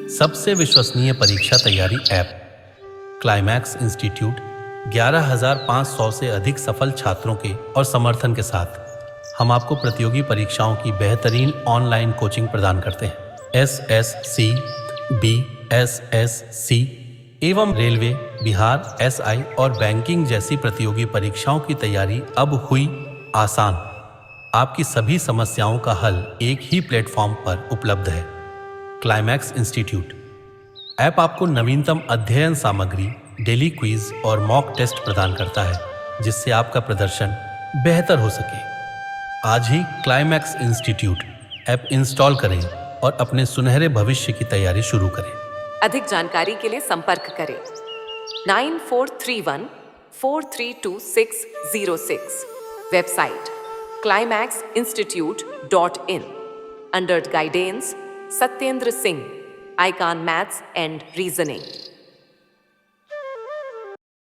सबसे विश्वसनीय परीक्षा तैयारी ऐप क्लाइमैक्स इंस्टीट्यूट 11,500 से अधिक सफल छात्रों के और समर्थन के साथ हम आपको प्रतियोगी परीक्षाओं की बेहतरीन ऑनलाइन कोचिंग प्रदान करते हैं। SSC, BSSC एवं रेलवे, बिहार SI और बैंकिंग जैसी प्रतियोगी परीक्षाओं की तैयारी अब हुई आसान। आपकी सभी समस्याओं का हल एक ही प्लेटफॉर्म पर उपलब्ध है। क्लाइमैक्स इंस्टीट्यूट ऐप आपको नवीनतम अध्ययन सामग्री, डेली क्विज और मॉक टेस्ट प्रदान करता है, जिससे आपका प्रदर्शन बेहतर हो सके। आज ही क्लाइमैक्स इंस्टीट्यूट ऐप इंस्टॉल करें और अपने सुनहरे भविष्य की तैयारी शुरू करें। अधिक जानकारी के लिए संपर्क करें 9431 432606। Website climaxinstitute.in। Under guidance Satyendra Singh, icon maths and reasoning.